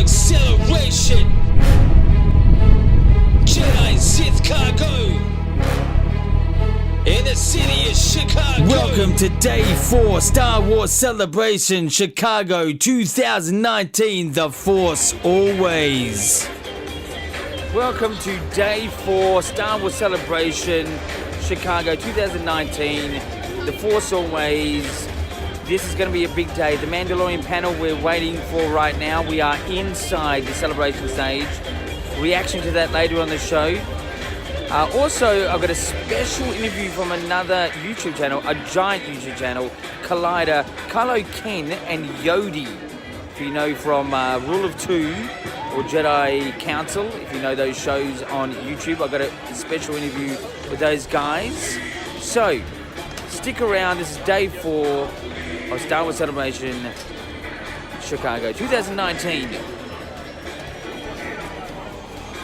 Acceleration. Jedi Sith Cargo. In the city of Chicago. Welcome to Day 4 Star Wars Celebration Chicago 2019. The Force Always. Welcome to Day 4 Star Wars Celebration Chicago 2019. The Force Always. This is going to be a big day. The Mandalorian panel we're waiting for right now. We are inside the celebration stage. Reaction to that later on the show. Also, I've got a special interview from another YouTube channel, a giant YouTube channel, Collider, Kylo Ken and Yodi. If you know from Rule of Two or Jedi Council, if you know those shows on YouTube, I've got a special interview with those guys. So, stick around. This is Day 4 of Star Wars Celebration Chicago 2019.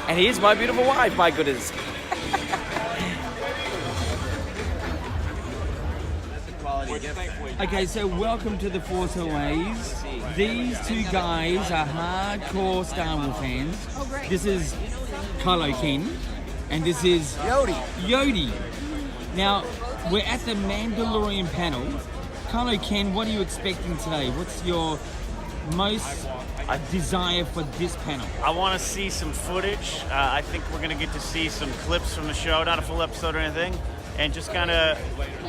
And here's my beautiful wife, my goodness. Okay, so welcome to the Force Always. These two guys are hardcore Star Wars fans. This is Kylo Ken, and this is Yodi. Now, we're at the Mandalorian panel. Kylo Ken, what are you expecting today? What's your most desire for this panel? I want to see some footage. I think we're going to get to see some clips from the show, not a full episode or anything, and just kind of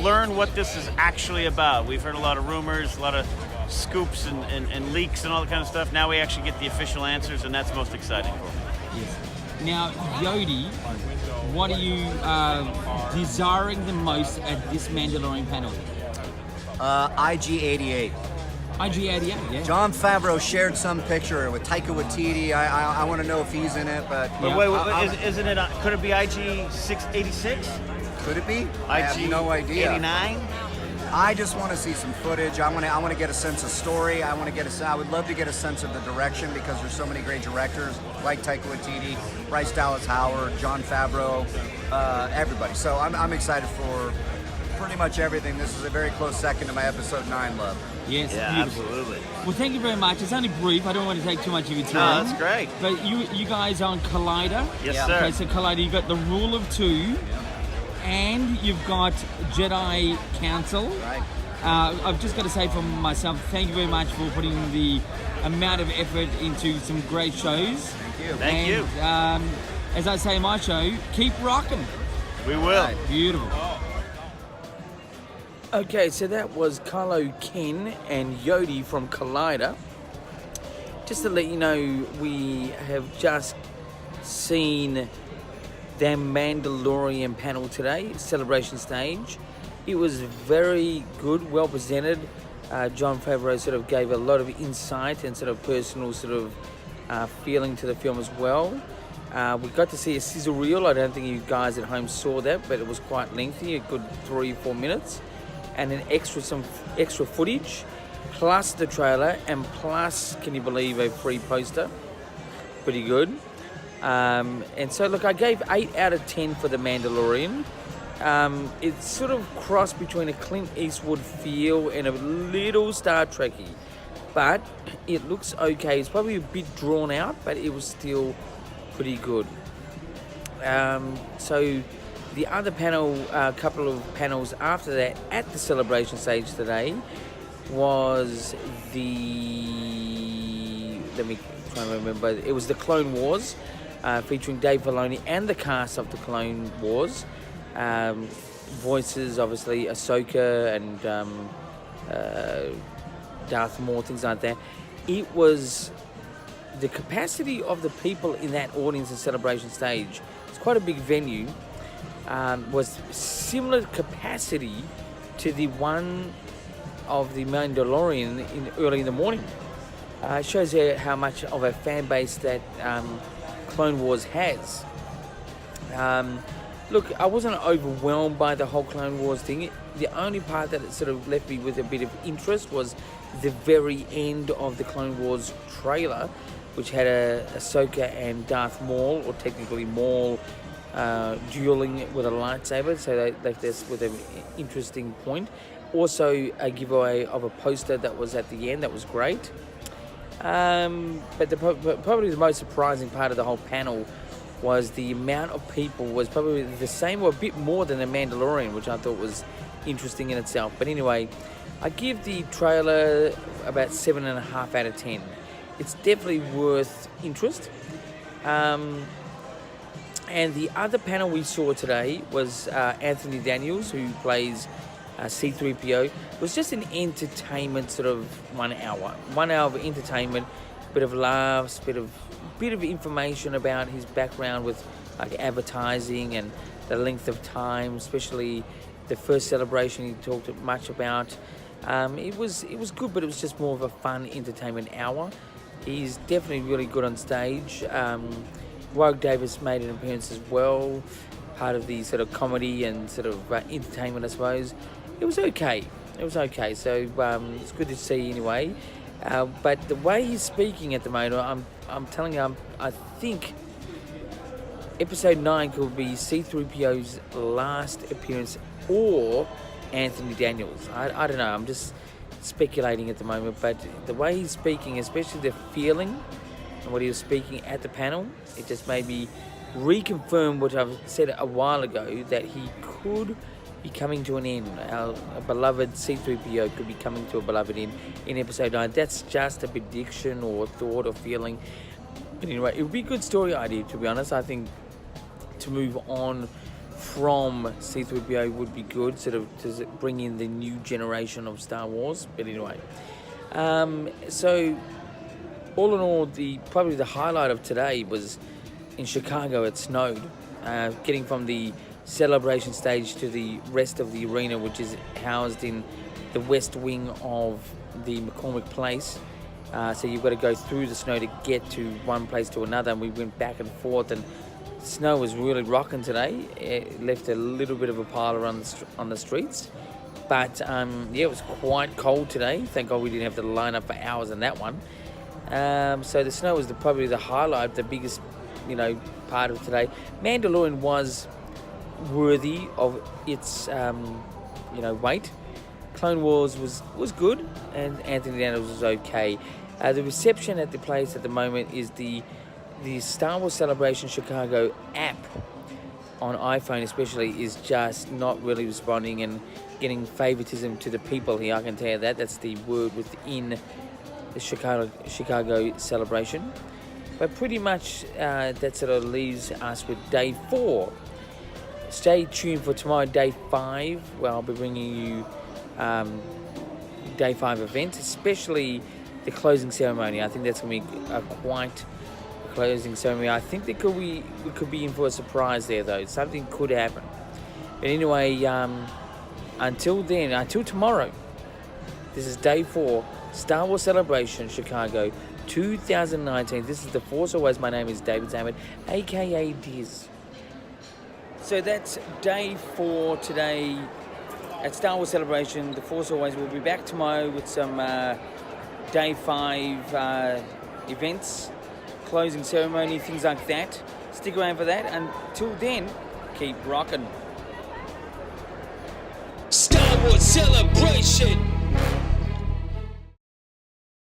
learn what this is actually about. We've heard a lot of rumors, a lot of scoops and leaks and all that kind of stuff. Now we actually get the official answers, and that's most exciting for me. Yes. Now, Yodi, what are you desiring the most at this Mandalorian panel? IG-88. IG-88, yeah. Jon Favreau shared some picture with Taika Waititi. I want to know if he's in it, but... But wait, isn't it? Could it be IG-686? Could it be? I have no idea. 89? I just want to see some footage. I want to get a sense of story. I would love to get a sense of the direction because there's so many great directors like Taika Waititi, Bryce Dallas Howard, Jon Favreau, everybody. So I'm excited for pretty much everything. This is a very close second to my episode 9 love. Yes, yeah, beautiful. Absolutely. Well, thank you very much. It's only brief. I don't want to take too much of your No, time. that's great. But you guys are on Collider. Yes, Yeah. sir. Okay, so Collider, you've got the Rule of Two, and you've got Jedi Council. Right. I've just got to say for myself, thank you very much for putting the amount of effort into some great shows. Thank you. Thank you. As I say in my show, keep rocking. We will. Right. Beautiful. Okay, so that was Kylo Ken and Yodi from Collider. Just to let you know, we have just seen the Mandalorian panel today, celebration stage. It was very good, well presented. Jon Favreau sort of gave a lot of insight and sort of personal sort of feeling to the film as well. We got to see a sizzle reel. I don't think you guys at home saw that, but it was quite lengthy, a good 3-4 minutes. And some extra footage, plus the trailer, and plus, can you believe, a free poster? Pretty good. And so, look, I gave 8 out of 10 for The Mandalorian. It's sort of crossed between a Clint Eastwood feel and a little Star Trek-y. But it looks okay. It's probably a bit drawn out, but it was still pretty good. So the other panel, a couple of panels after that at the celebration stage today was let me try and remember, it was the Clone Wars, featuring Dave Filoni and the cast of the Clone Wars. Voices, obviously, Ahsoka and Darth Maul, things like that. It was the capacity of the people in that audience and celebration stage. It's quite a big venue. Was similar capacity to the one of the Mandalorian early in the morning. It shows you how much of a fan base that Clone Wars has. Look, I wasn't overwhelmed by the whole Clone Wars thing. The only part that it sort of left me with a bit of interest was the very end of the Clone Wars trailer, which had Ahsoka and Darth Maul, or technically Maul, dueling with a lightsaber, so they left us with an interesting point. Also, a giveaway of a poster that was at the end, that was great. But probably the most surprising part of the whole panel was the amount of people was probably the same or a bit more than The Mandalorian, which I thought was interesting in itself. But anyway, I give the trailer about 7.5 out of 10. It's definitely worth interest. And the other panel we saw today was Anthony Daniels, who plays C-3PO. It was just an entertainment sort of 1 hour. 1 hour of entertainment, bit of laughs, bit of information about his background with like advertising and the length of time, especially the first celebration he talked much about. It was good, but it was just more of a fun entertainment hour. He's definitely really good on stage. Warwick Davis made an appearance as well, part of the sort of comedy and sort of entertainment, I suppose. It was okay. So it's good to see anyway. But the way he's speaking at the moment, I'm telling you, I think Episode 9 could be C-3PO's last appearance or Anthony Daniels. I don't know. I'm just speculating at the moment. But the way he's speaking, especially the feeling and what he was speaking at the panel, it just made me reconfirm what I've said a while ago, that he could be coming to an end. Our beloved C-3PO could be coming to a beloved end in Episode 9. That's just a prediction or thought or feeling. But anyway, it would be a good story idea, to be honest. I think to move on from C-3PO would be good, sort of to bring in the new generation of Star Wars. But anyway, so all in all, probably the highlight of today was in Chicago. It snowed. Getting from the celebration stage to the rest of the arena, which is housed in the west wing of the McCormick Place. So you've got to go through the snow to get to one place to another, and we went back and forth, and snow was really rocking today. It left a little bit of a pile around on the streets, but yeah, it was quite cold today. Thank God we didn't have to line up for hours in that one. So the snow was probably the highlight, the biggest, part of today. Mandalorian was worthy of its, weight. Clone Wars was good, and Anthony Daniels was okay. The reception at the place at the moment is the Star Wars Celebration Chicago app on iPhone especially is just not really responding and getting favoritism to the people here. I can tell you that. That's the word within the Chicago Celebration. But pretty much that sort of leaves us with Day 4. Stay tuned for tomorrow, Day 5, where I'll be bringing you Day 5 events, especially the closing ceremony. I think that's going to be quite a closing ceremony. I think we could be in for a surprise there, though. Something could happen. But anyway, until tomorrow, this is Day 4, Star Wars Celebration Chicago 2019. This is The Force Always. My name is David Zammit, aka Diz. So that's Day 4 today at Star Wars Celebration, The Force Always. We'll be back tomorrow with some Day 5 events, closing ceremony, things like that. Stick around for that. Until then, keep rocking. Star Wars Celebration.